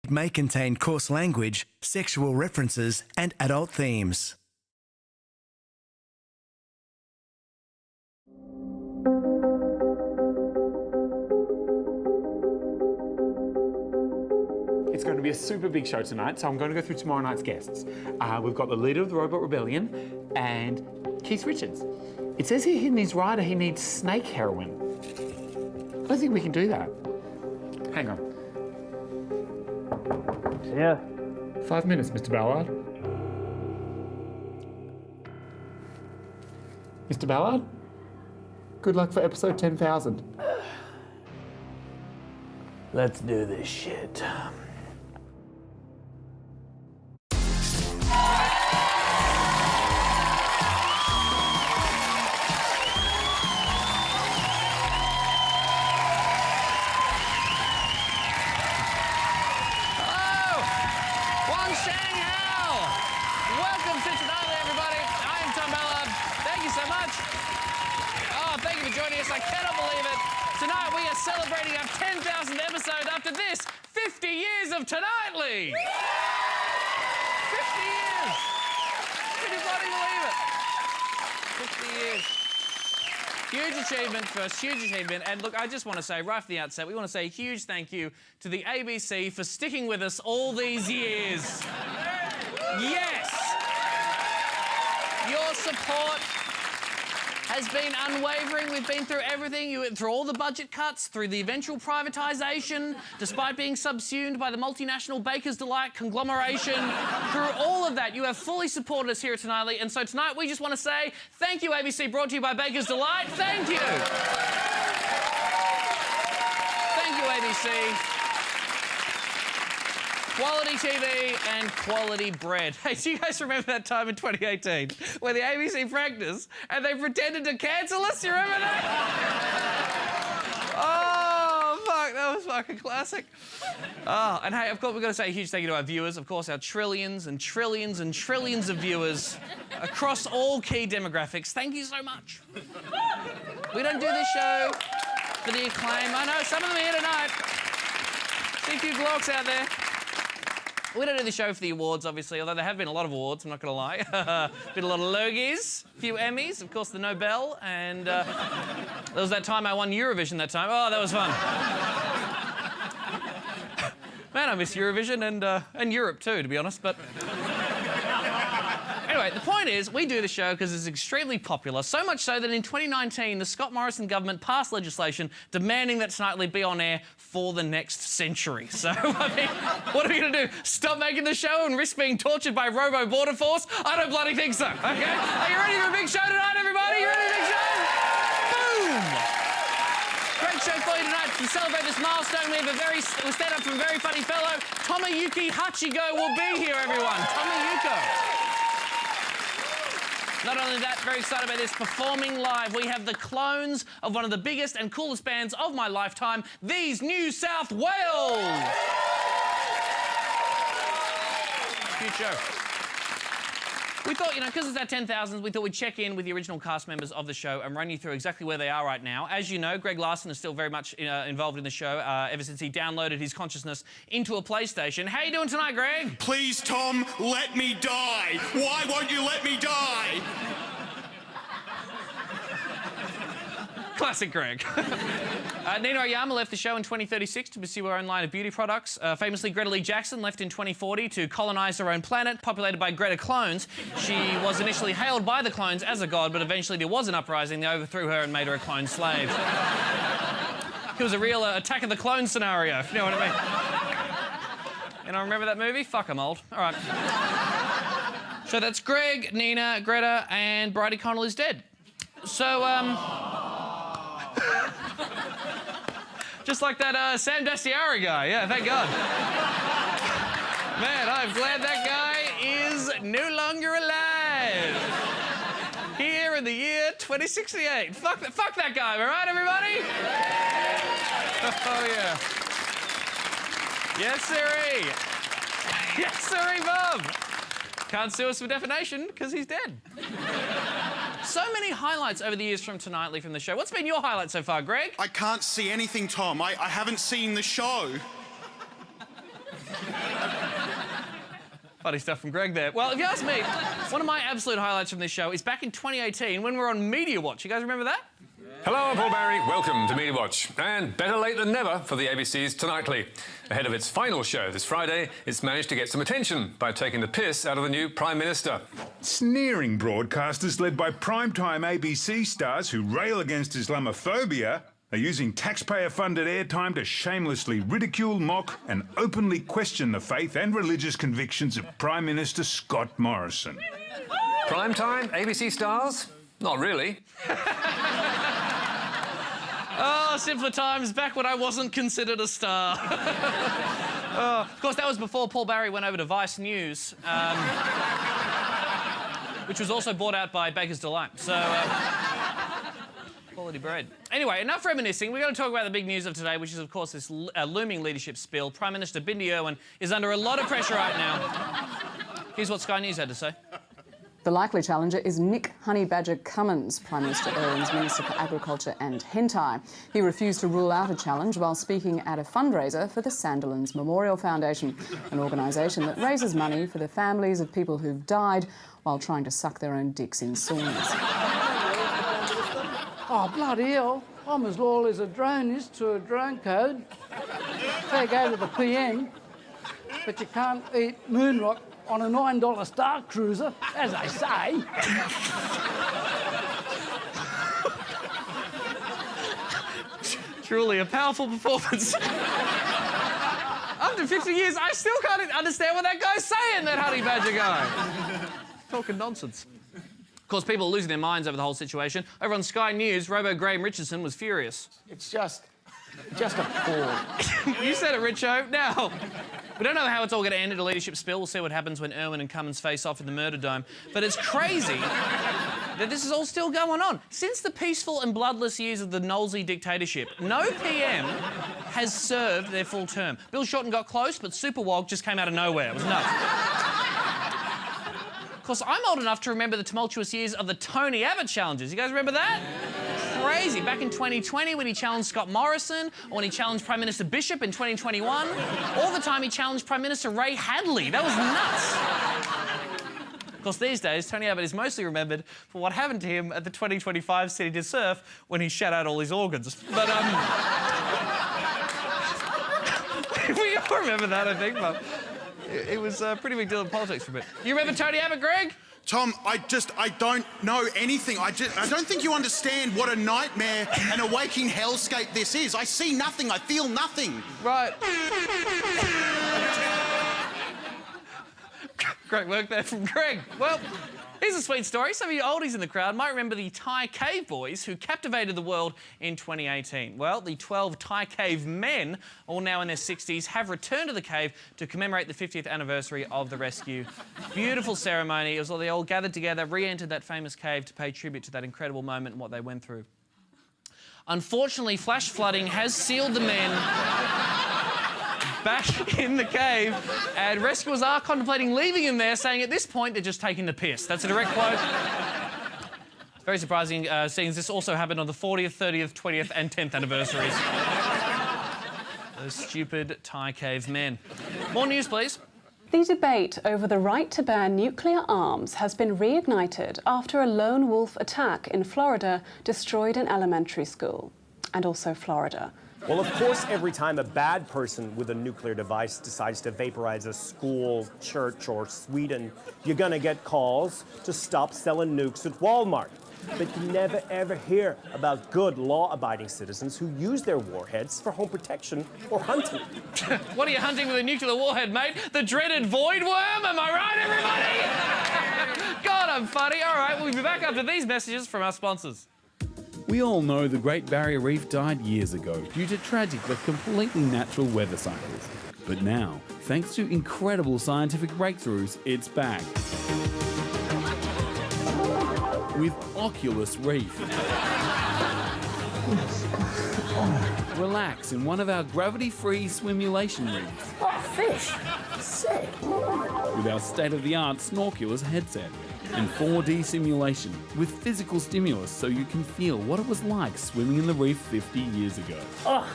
It may contain coarse language, sexual references, and adult themes. It's going to be a super big show tonight, so I'm going to go through tomorrow night's guests. We've got the leader of the Robot Rebellion and Keith Richards. It says here in his rider he needs snake heroin. I don't think we can do that. Hang on. Yeah. 5 minutes, Mr. Ballard. Mr. Ballard? Good luck for episode 10,000. Let's do this shit. I cannot believe it. Tonight we are celebrating our 10,000th episode after this 50 years of Tonightly. 50 years. Can you bloody believe it? 50 years. Huge achievement first, huge achievement. And look, I just want to say right from the outset, we want to say a huge thank you to the ABC for sticking with us all these years. Yes. Your support has been unwavering. We've been through everything. You went through all the budget cuts, through the eventual privatisation, despite being subsumed by the multinational Baker's Delight conglomeration. Through all of that, you have fully supported us here at Tonightly. And so tonight, we just want to say thank you, ABC, brought to you by Baker's Delight. Thank you. Thank you, ABC. Quality TV and quality bread. Hey, do you guys remember that time in 2018 where the ABC pranked us and they pretended to cancel us? You remember that? Oh, fuck, that was fucking classic. Oh, and hey, of course, we've got to say a huge thank you to our viewers. Of course, our trillions and trillions and trillions of viewers across all key demographics. Thank you so much. We don't do this show for the acclaim. I know some of them are here tonight. See a few glorks out there. We don't do the show for the awards, obviously, although there have been a lot of awards, I'm not going to lie. Been a lot of Logies, a few Emmys, of course, the Nobel, and there was that time I won Eurovision that time. Oh, that was fun. Man, I miss Eurovision and Europe too, to be honest, but... Anyway, the point is, we do the show because it's extremely popular, so much so that in 2019, the Scott Morrison government passed legislation demanding that Tonightly be on air for the next century. So, I mean, what are we going to do? Stop making the show and risk being tortured by Robo Border Force? I don't bloody think so, OK? Are you ready for a big show tonight, everybody? You ready for a big show? Boom! Great show for you tonight. To celebrate this milestone, we stand up from a very funny fellow. Tomoyuki Hachigo will be here, everyone. Tomoyuki. Not only that, very excited about this, performing live, we have the clones of one of the biggest and coolest bands of my lifetime, These New South Wales. Huge show. We thought, you know, because it's our 10,000th, we thought we'd check in with the original cast members of the show and run you through exactly where they are right now. As you know, Greg Larson is still very much involved in the show ever since he downloaded his consciousness into a PlayStation. How you doing tonight, Greg? Please, Tom, let me die. Why won't you let me die? Classic Greg. Nina Oyama left the show in 2036 to pursue her own line of beauty products. Famously, Greta Lee Jackson left in 2040 to colonise her own planet, populated by Greta clones. She was initially hailed by the clones as a god, but eventually there was an uprising. They overthrew her and made her a clone slave. It was a real Attack of the Clones scenario, if you know what I mean. You know, remember that movie? Fuck, I'm old. All right. So that's Greg, Nina, Greta, and Bridie Connell is dead. So, just like that Sam Dastiara guy. Yeah, thank God. Man, I'm glad that guy is no longer alive. Here in the year 2068. Fuck that guy, am I right, everybody? Oh, yeah. Yes, sirree. Yes, sirree, Bob. Can't sue us for defamation because he's dead. So many highlights over the years from Tonightly from the show. What's been your highlight so far, Greg? I can't see anything, Tom. I haven't seen the show. Funny stuff from Greg there. Well, if you ask me, one of my absolute highlights from this show is back in 2018 when we were on Media Watch. You guys remember that? Hello, I'm Paul Barry. Welcome to Media Watch. And better late than never for the ABC's Tonightly. Ahead of its final show this Friday, it's managed to get some attention by taking the piss out of the new Prime Minister. Sneering broadcasters led by primetime ABC stars who rail against Islamophobia are using taxpayer-funded airtime to shamelessly ridicule, mock and openly question the faith and religious convictions of Prime Minister Scott Morrison. Primetime? ABC stars? Not really. Oh, simpler times, back when I wasn't considered a star. Of course, that was before Paul Barry went over to Vice News, which was also bought out by Baker's Delight. So, quality bread. Anyway, enough reminiscing. We're going to talk about the big news of today, which is, of course, this looming leadership spill. Prime Minister Bindi Irwin is under a lot of pressure right now. Here's what Sky News had to say. The likely challenger is Nick Honey Badger Cummins, Prime Minister Irwin's Minister for Agriculture and Hentai. He refused to rule out a challenge while speaking at a fundraiser for the Sandilands Memorial Foundation, an organisation that raises money for the families of people who've died while trying to suck their own dicks in saunas. Oh, bloody hell. I'm as loyal as a drone is to a drone code. Fair go to the PM, but you can't eat moon rock on a $9 Star Cruiser, as I say. Truly a powerful performance. After 50 years, I still can't understand what that guy's saying, that Honey Badger guy. Talking nonsense. Of course, people are losing their minds over the whole situation. Over on Sky News, Robo Graham Richardson was furious. It's just appalling. You said it, Richo. Now, we don't know how it's all going to end at a leadership spill. We'll see what happens when Irwin and Cummins face off in the murder dome. But it's crazy that this is all still going on. Since the peaceful and bloodless years of the Knowlesy dictatorship, no PM has served their full term. Bill Shorten got close, but Super Wog just came out of nowhere. It was nuts. Of course, I'm old enough to remember the tumultuous years of the Tony Abbott challenges. You guys remember that? Crazy. Back in 2020 when he challenged Scott Morrison, or when he challenged Prime Minister Bishop in 2021, or the time he challenged Prime Minister Ray Hadley. That was nuts. Of course, these days, Tony Abbott is mostly remembered for what happened to him at the 2025 City to Surf when he shat out all his organs. But, we all remember that, I think, but it was a pretty big deal in politics for a bit. You remember Tony Abbott, Greg? Tom, I don't know anything. I don't think you understand what a nightmare and a waking hellscape this is. I see nothing. I feel nothing. Right. Great work there from Greg. Well, here's a sweet story. Some of you oldies in the crowd might remember the Thai cave boys who captivated the world in 2018. Well, the 12 Thai cave men, all now in their 60s, have returned to the cave to commemorate the 50th anniversary of the rescue. Beautiful ceremony. It was all they all gathered together, re-entered that famous cave to pay tribute to that incredible moment and what they went through. Unfortunately, flash flooding has sealed the men back in the cave, and rescuers are contemplating leaving him there, saying at this point they're just taking the piss. That's a direct quote. It's very surprising, seeing this also happened on the 40th, 30th, 20th and 10th anniversaries. Those stupid Thai cave men. More news, please. The debate over the right to ban nuclear arms has been reignited after a lone wolf attack in Florida destroyed an elementary school. And also Florida. Well, of course, every time a bad person with a nuclear device decides to vaporize a school, church, or Sweden, you're gonna get calls to stop selling nukes at Walmart. But you never ever hear about good law-abiding citizens who use their warheads for home protection or hunting. What are you hunting with a nuclear warhead, mate? The dreaded void worm? Am I right, everybody? God, I'm funny. All right, we'll be back after these messages from our sponsors. We all know the Great Barrier Reef died years ago due to tragic but completely natural weather cycles. But now, thanks to incredible scientific breakthroughs, it's back. With Oculus Reef. Relax in one of our gravity-free swimulation reefs. Oh, fish. Sick. With our state-of-the-art Snorkulus headset. And 4D simulation with physical stimulus so you can feel what it was like swimming in the reef 50 years ago. Oh.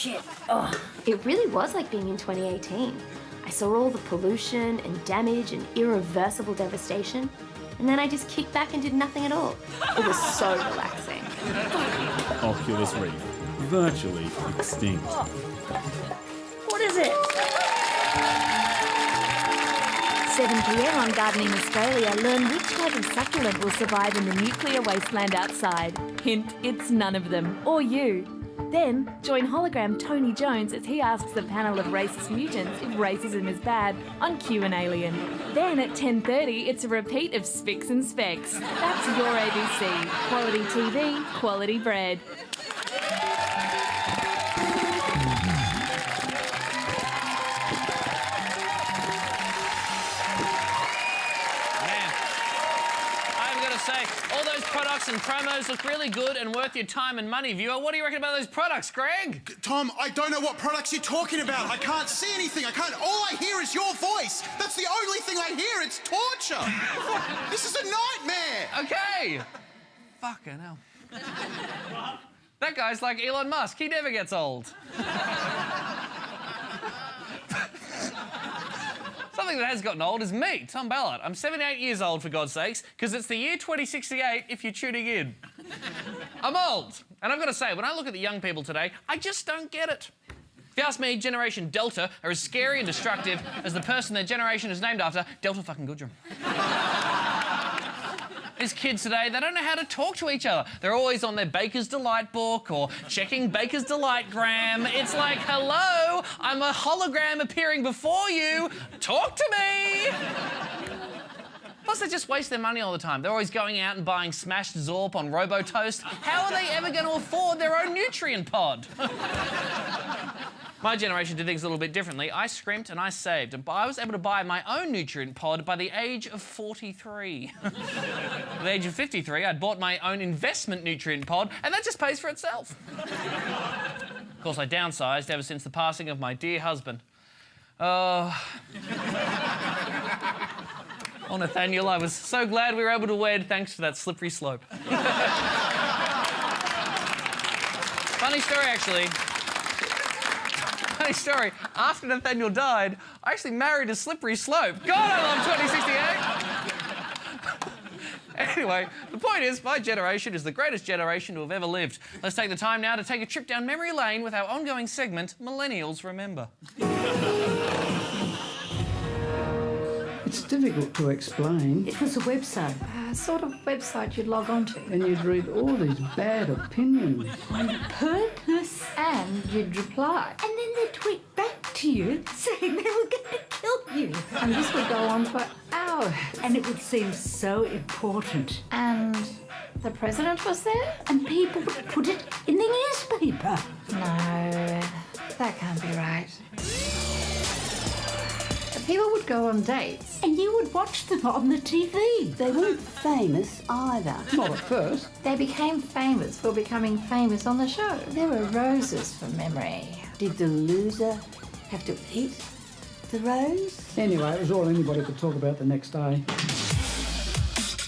shit. Oh. It really was like being in 2018. I saw all the pollution and damage and irreversible devastation, and then I just kicked back and did nothing at all. It was so relaxing. Oculus Reef, virtually extinct. What is it? 7 p.m. on Gardening Australia, learn which type of succulent will survive in the nuclear wasteland outside. Hint, it's none of them, or you. Then, join hologram Tony Jones as he asks a panel of racist mutants if racism is bad on Q and Alien. Then at 10:30, it's a repeat of Spicks and Specks. That's your ABC. Quality TV, quality bread. Say, all those products and promos look really good and worth your time and money, viewer. What do you reckon about those products, Greg? Tom, I don't know what products you're talking about. I can't see anything. All I hear is your voice. That's the only thing I hear. It's torture. This is a nightmare. Okay. Fucking hell. That guy's like Elon Musk. He never gets old. Something that has gotten old is me, Tom Ballard. I'm 78 years old, for God's sakes, because it's the year 2068 if you're tuning in. I'm old. And I've got to say, when I look at the young people today, I just don't get it. If you ask me, Generation Delta are as scary and destructive as the person their generation is named after, Delta fucking Goodrum. These kids today, they don't know how to talk to each other. They're always on their Baker's Delight book or checking Baker's Delight gram. It's like, hello, I'm a hologram appearing before you. Talk to me. Plus, they just waste their money all the time. They're always going out and buying smashed Zorp on Robo-Toast. How are they ever going to afford their own nutrient pod? My generation did things a little bit differently. I scrimped and I saved. And I was able to buy my own nutrient pod by the age of 43. At the age of 53, I'd bought my own investment nutrient pod, and that just pays for itself. Of course, I downsized ever since the passing of my dear husband. Oh, Nathaniel, I was so glad we were able to wed thanks to that slippery slope. Funny story, actually. Funny story. After Nathaniel died, I actually married a slippery slope. God, I love 2068. Anyway, the point is, my generation is the greatest generation to have ever lived. Let's take the time now to take a trip down memory lane with our ongoing segment, Millennials Remember. It's difficult to explain. It was a website, a sort of website you'd log on to. And you'd read all these bad opinions. On purpose. And you'd reply. And then they'd tweet back to you saying they were going to kill you. And this would go on for hours. And it would seem so important. And the president was there? And people would put it in the newspaper. No, that can't be right. People would go on dates and you would watch them on the TV. They weren't famous either. Not at first. They became famous for becoming famous on the show. There were roses for memory. Did the loser have to eat the rose? Anyway, it was all anybody could talk about the next day.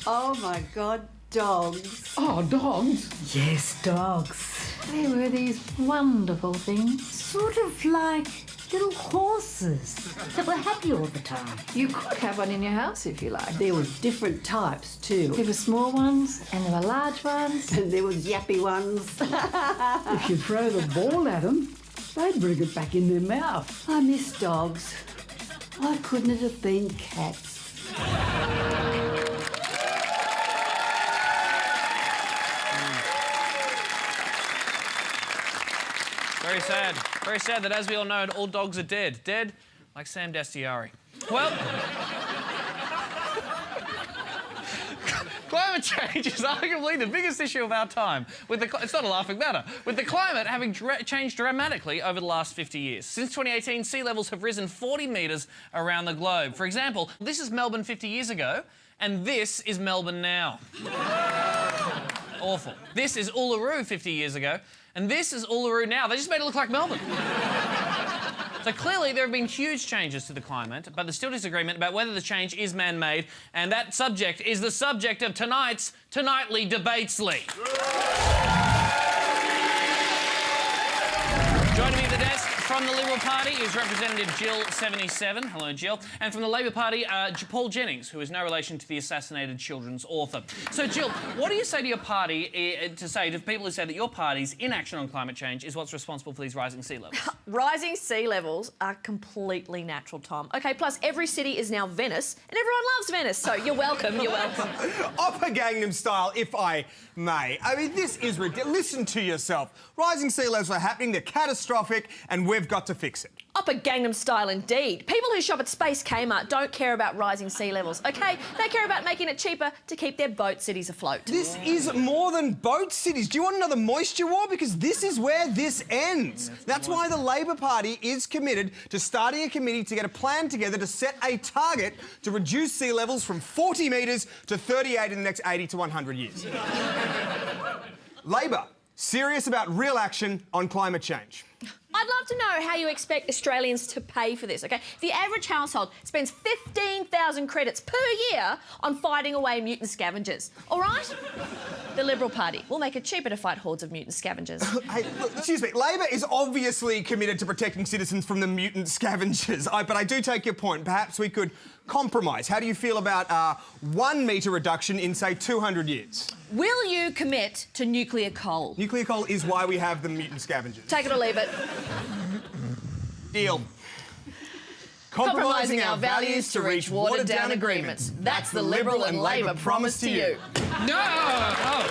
Oh my God, dogs. Oh, dogs? Yes, dogs. They were these wonderful things, sort of like little horses that were happy all the time. You could have one in your house if you like. There were different types too. There were small ones and there were large ones. And there was yappy ones. If you throw the ball at them, they'd bring it back in their mouth. I miss dogs. Why couldn't it have been cats? Very sad. Very sad that, as we all know, all dogs are dead. Dead like Sam Dastiari. Well, climate change is arguably the biggest issue of our time. It's not a laughing matter. With the climate having changed dramatically over the last 50 years. Since 2018, sea levels have risen 40 metres around the globe. For example, this is Melbourne 50 years ago, and this is Melbourne now. Awful. This is Uluru 50 years ago, and this is Uluru now. They just made it look like Melbourne. So clearly there have been huge changes to the climate, but there's still disagreement about whether the change is man-made, and that subject is the subject of tonight's Tonightly Debates League. Joining me From the Liberal Party is Representative Jill, 77. Hello, Jill. And from the Labor Party, Paul Jennings, who is no relation to the assassinated children's author. So, Jill, what do you say to your party, to people who say that your party's inaction on climate change is what's responsible for these rising sea levels? Rising sea levels are completely natural, Tom. OK, plus every city is now Venice, and everyone loves Venice, so you're welcome, you're welcome. Upper Gangnam Style, if I may. I mean, this is ridiculous. Listen to yourself. Rising sea levels are happening, they're catastrophic, and we've got to fix it. Upper Gangnam Style indeed. People who shop at Space Kmart don't care about rising sea levels, OK? They care about making it cheaper to keep their boat cities afloat. This is more than boat cities. Do you want another moisture war? Because this is where this ends. That's why the Labor Party is committed to starting a committee to get a plan together to set a target to reduce sea levels from 40 metres to 38 in the next 80 to 100 years. Labor, serious about real action on climate change. I'd love to know how you expect Australians to pay for this, OK? The average household spends 15,000 credits per year on fighting away mutant scavengers, all right? The Liberal Party will make it cheaper to fight hordes of mutant scavengers. Hey, look, excuse me, Labor is obviously committed to protecting citizens from the mutant scavengers, but I do take your point. Perhaps we could compromise. How do you feel about 1 metre reduction in, say, 200 years? Will you commit to nuclear coal? Nuclear coal is why we have the mutant scavengers. Take it or leave it. Deal. Compromising our values to reach watered-down agreements. That's the Liberal and Labor promise to you. No! Oh.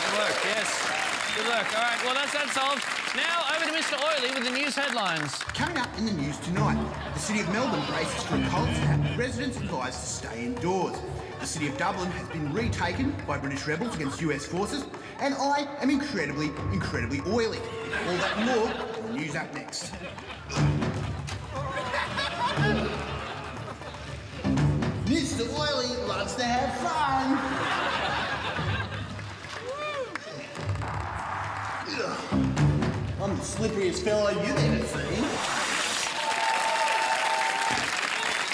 Good work, yes. Good work. All right, well, that's that solved. Now, over to Mr Oily with the news headlines. Coming up in the news tonight, the City of Melbourne braces for a cold snap, with residents advised to stay indoors. The City of Dublin has been retaken by British rebels against US forces, and I am incredibly oily. All that and more on the news up next. Mr Oily loves to have fun. I'm the slipperiest fellow you've ever seen.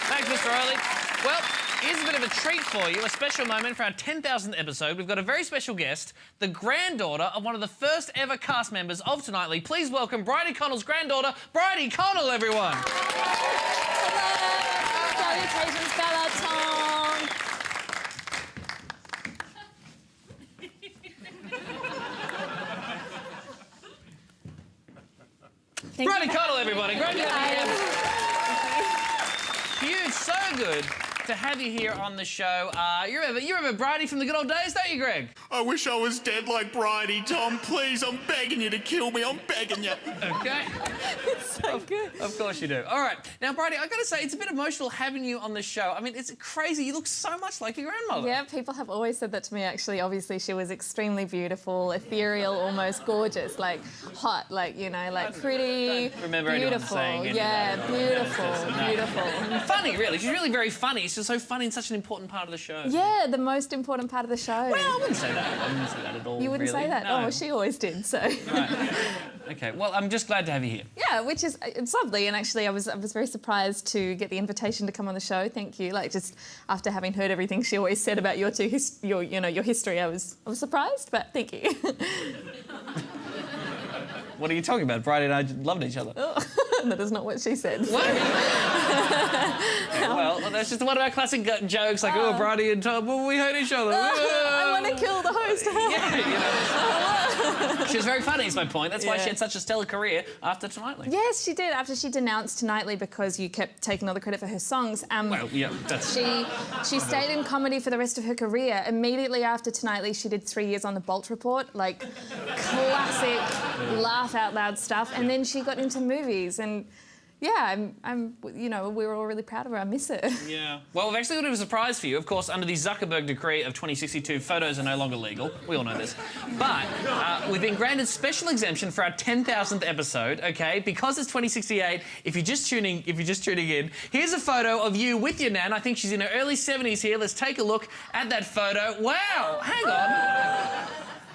Thanks, Mr Oily. Well, here's a bit of a treat for you, a special moment for our 10,000th episode. We've got a very special guest, the granddaughter of one of the first ever cast members of Tonightly. Please welcome Bridie Connell's granddaughter, Bridie Connell, everyone. Hello. Salutations, Bella, Tom. Bridie Connell, everybody. Great to have you here. Huge, so good to have you here on the show. You remember Bridie from the good old days, don't you, Greg? I wish I was dead like Bridie, Tom. Please, I'm begging you to kill me. I'm begging you. OK. It's so good. Of course you do. All right. Now, Bridie, I've got to say, it's a bit emotional having you on the show. I mean, it's crazy. You look so much like your grandmother. Yeah, people have always said that to me, actually. Obviously, she was extremely beautiful, ethereal, almost gorgeous, like hot, like, you know, like pretty, don't remember beautiful. Anyone saying any yeah, of that. Beautiful. Funny, really. She's really very funny. She's so funny and such an important part of the show. Yeah, the most important part of the show. Well, I wouldn't say that. I wouldn't say that at all. You wouldn't really. say that? No. Oh, well, she always did, so. Right. OK, well, I'm just glad to have you here. Yeah, which is, it's lovely, and actually I was very surprised to get the invitation to come on the show. Thank you. Like, just after having heard everything she always said about your history, I was surprised, but thank you. What are you talking about? Bridie and I loved each other. Oh, that is not what she said. What? Yeah, well, that's just one of our classic jokes, like, oh, Bridie and Tom, well, we hate each other. I want to kill the host. Yeah, you know. She was very funny, is my point. That's why she had such a stellar career after Tonightly. Yes, she did, after she denounced Tonightly because you kept taking all the credit for her songs. Well, yeah, that's... She stayed in comedy for the rest of her career. Immediately after Tonightly, she did 3 years on The Bolt Report, like classic laugh-out-loud stuff, and then she got into movies, and yeah, you know, we were all really proud of her. I miss her. Yeah. Well, we've actually got a bit of a surprise for you. Of course, under the Zuckerberg decree of 2062, photos are no longer legal. We all know this. But we've been granted special exemption for our 10,000th episode, OK? Because it's 2068, if you're just tuning in, here's a photo of you with your nan. I think she's in her early 70s here. Let's take a look at that photo. Wow! Hang on.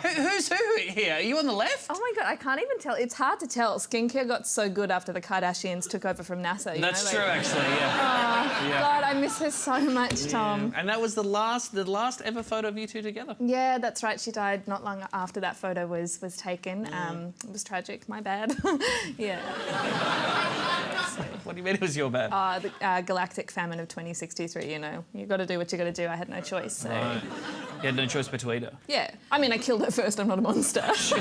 Who's who here. Are you on the left? Oh my God, I can't even tell. It's hard to tell. Skincare got so good after the Kardashians took over from NASA. That's true, actually, yeah. Oh, God, I miss her so much, Tom. And that was the last ever photo of you two together. Yeah, that's right. She died not long after that photo was taken. It was tragic. My bad. Yeah. What do you mean it was your bad? The galactic famine of 2063, you know. You got to do what you got to do. I had no choice, so... Right. You had no choice but to eat her. Yeah. I mean, I killed her first. I'm not a monster. But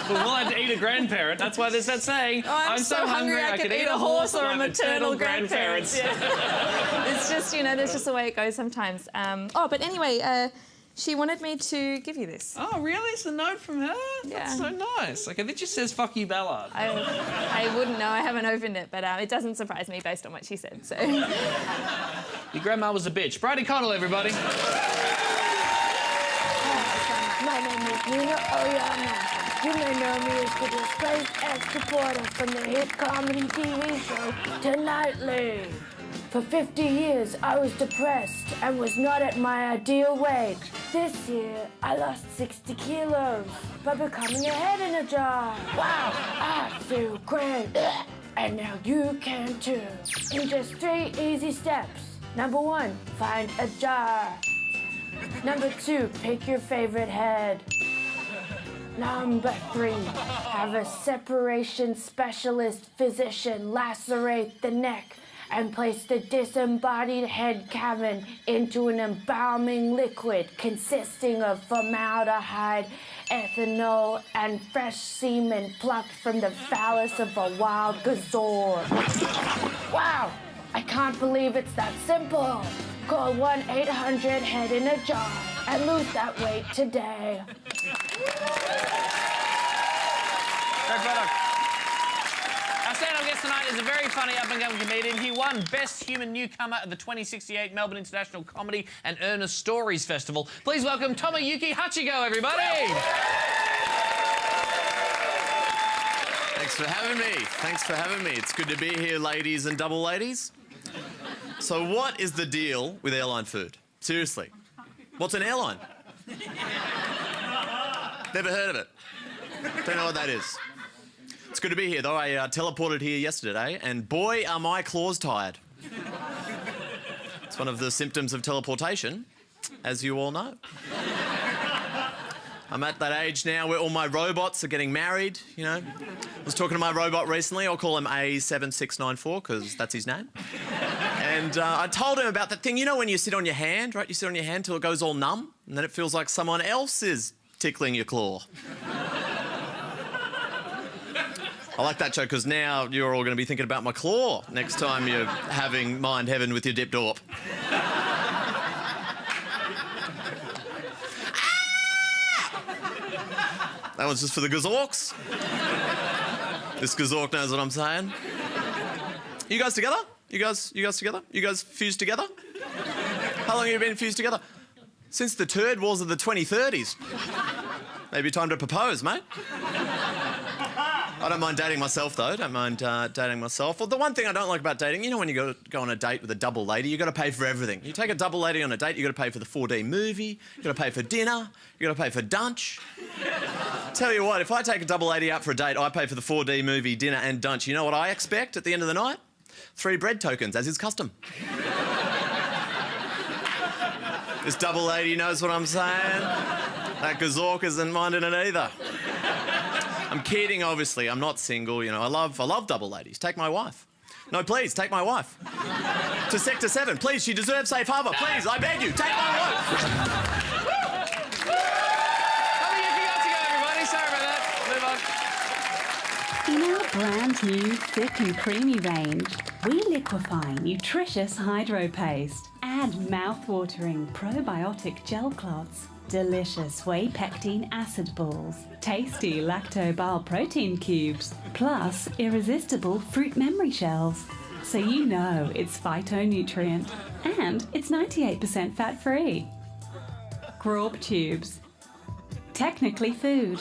will I eat a grandparent? That's why there's that saying. Oh, I'm so hungry I could eat a horse or a maternal grandparents. Yeah. It's just, you know, that's just the way it goes sometimes. But anyway, she wanted me to give you this. Oh, really? It's a note from her? Yeah. That's so nice. Okay, it just says, fuck you, Ballard. I wouldn't know. I haven't opened it, but it doesn't surprise me based on what she said, so... Your grandma was a bitch. Bridie Connell, everybody. My name is Nina Oyama. You may know me as the disgraced ex-reporter from the hit comedy TV show Tonightly. For 50 years, I was depressed and was not at my ideal weight. This year, I lost 60 kilos by becoming a head in a jar. Wow, I feel great. And now you can too. In just 3 easy steps. Number 1, find a jar. Number 2, pick your favorite head. Number 3, have a separation specialist physician lacerate the neck and place the disembodied head cavern into an embalming liquid consisting of formaldehyde, ethanol, and fresh semen plucked from the phallus of a wild gazelle. Wow, I can't believe it's that simple. Call 1-800-HEAD-IN-A-JAR and lose that weight today. Great photo. Our stand-up guest tonight is a very funny up-and-coming comedian. He won Best Human Newcomer at the 2068 Melbourne International Comedy and Earnest Stories Festival. Please welcome Tomoyuki Hachigo, everybody! Thanks for having me. Thanks for having me. It's good to be here, ladies and double ladies. So what is the deal with airline food? Seriously. What's an airline? Never heard of it. Don't know what that is. It's good to be here, though. I teleported here yesterday, and boy, are my claws tired. It's one of the symptoms of teleportation, as you all know. I'm at that age now where all my robots are getting married, you know. I was talking to my robot recently. I'll call him A7694, because that's his name. And I told him about that thing, you know, when you sit on your hand, right? You sit on your hand till it goes all numb, and then it feels like someone else is tickling your claw. I like that joke because now you're all going to be thinking about my claw next time you're having Mind Heaven with your dip dorp. That one's just for the gazorks. This gazork knows what I'm saying. You guys together? You guys together? You guys fused together? How long have you been fused together? Since the turd wars of the 2030s. Maybe time to propose, mate. I don't mind dating myself, though. Don't mind dating myself. Well, the one thing I don't like about dating, you know when you go on a date with a double lady, you got to pay for everything. You take a double lady on a date, you got to pay for the 4D movie, you got to pay for dinner, you got to pay for dunch. Tell you what, if I take a double lady out for a date, I pay for the 4D movie, dinner and dunch. You know what I expect at the end of the night? 3 bread tokens, as is custom. This double lady knows what I'm saying. That gazork isn't minding it either. I'm kidding, obviously. I'm not single, you know. I love double ladies. Take my wife. No, please, take my wife. To Sector 7. Please, she deserves safe harbour. Please, I beg you, take my wife. In our brand new thick and creamy range, we liquefy nutritious hydro paste, add mouth-watering probiotic gel clots, delicious whey pectin acid balls, tasty lactobile protein cubes, plus irresistible fruit memory shells. So you know it's phytonutrient and it's 98% fat-free. Graub tubes. Technically food.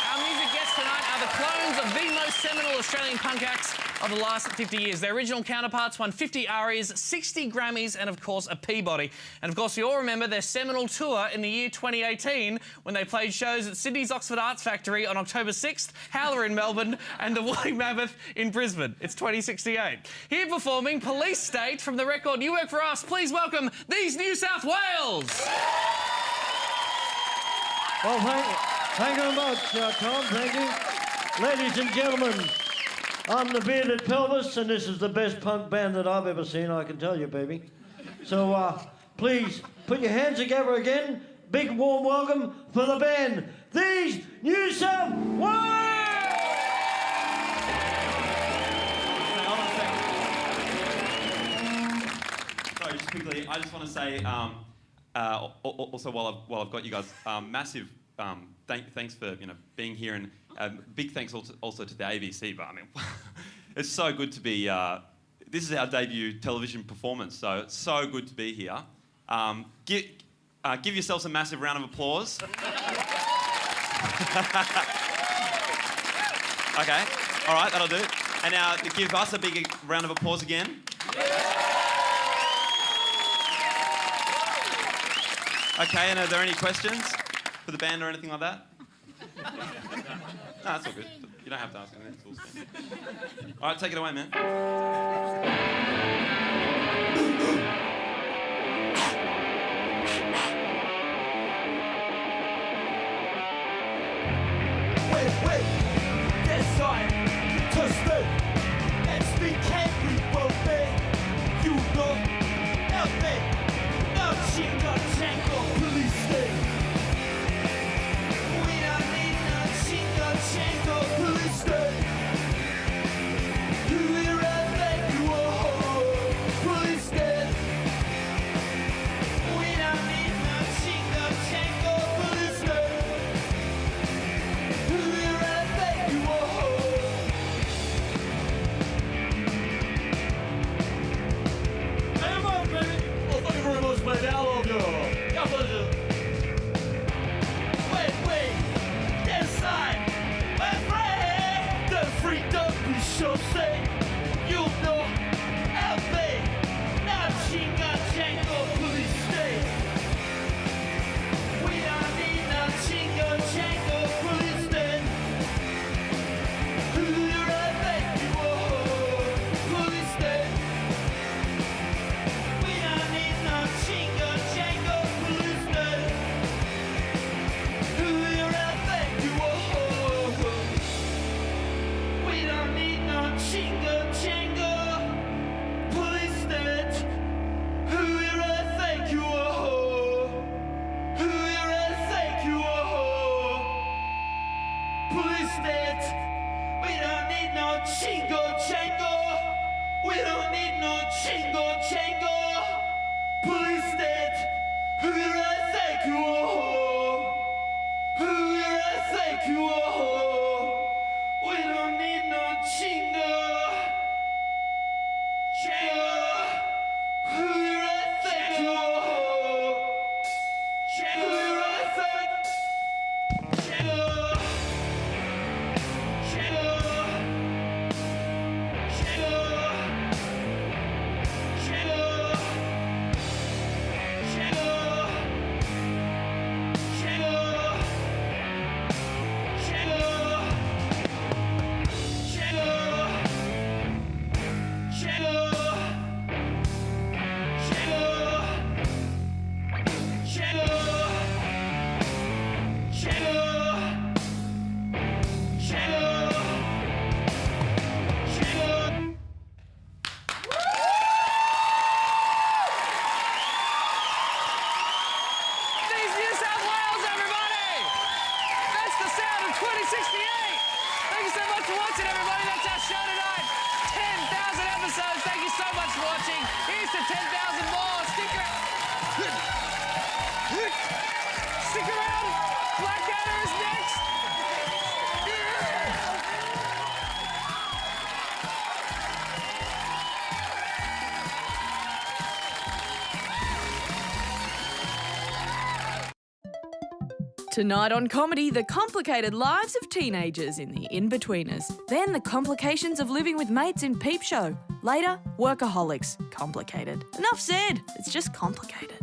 Our music guests tonight are the clones of these the most seminal Australian punk acts of the last 50 years. Their original counterparts won 50 ARIAs, 60 Grammys and, of course, a Peabody. And, of course, we all remember their seminal tour in the year 2018 when they played shows at Sydney's Oxford Arts Factory on October 6th, Howler in Melbourne and the Woolly Mammoth in Brisbane. It's 2068. Here performing Police State from the record You Work For Us. Please welcome These New South Wales. Well, thank you very much, Tom. Thank you. Ladies and gentlemen, I'm the Bearded Pelvis, and this is the best punk band that I've ever seen, I can tell you, baby. So, please, put your hands together again. Big warm welcome for the band, These New South Wales! Sorry, just quickly, I just want to say, also while I've got you guys, massive thanks for being here, and big thanks also to the ABC. But I mean, it's so good to be. This is our debut television performance, so it's so good to be here. Give yourselves a massive round of applause. Okay, all right, that'll do. And now give us a big round of applause again. Okay, and are there any questions for the band or anything like that? No, that's all good. You don't have to ask anything. It's all good. All right, take it away, man. Wait, that's right. Just it. Let's be capable, babe. You know, help me. No chingo, chango, police state. We don't need no chingo, chango, police state. You will respect you, oh, police state. We don't need no chingo, chango, police state. You will respect you, oh. Hey, come on, baby. Well, thank you very much, baby. I love you. God bless you. Wait. That's side. We're free. The freedom we show say. You know, LB. Now chinga, chango, police state. We don't need no chinga, chango, police state. Who you respect you, oh, police state. We don't need no chinga, chango, police state. Who you respect you, oh. We don't need no chinga, chango, police state. Who you respect you, oh. Who you respect you, oh. Police state. We don't need no chingo, chango. We don't need no chingo, chango. Police state. Who you respect you, oh. Who you respect you, oh. We don't need no chingo, chango. Who you respect you, oh. Who you respect, chango. These New South Wales, everybody! That's the sound of 2068! Thank you so much for watching, everybody. That's our show tonight. 10,000 episodes. Thank you so much for watching. Here's to 10,000 more. Stick around. Blackadder is next. Tonight on Comedy, the complicated lives of teenagers in the in-betweeners. Then the complications of living with mates in Peep Show. Later, workaholics. Complicated. Enough said. It's just complicated.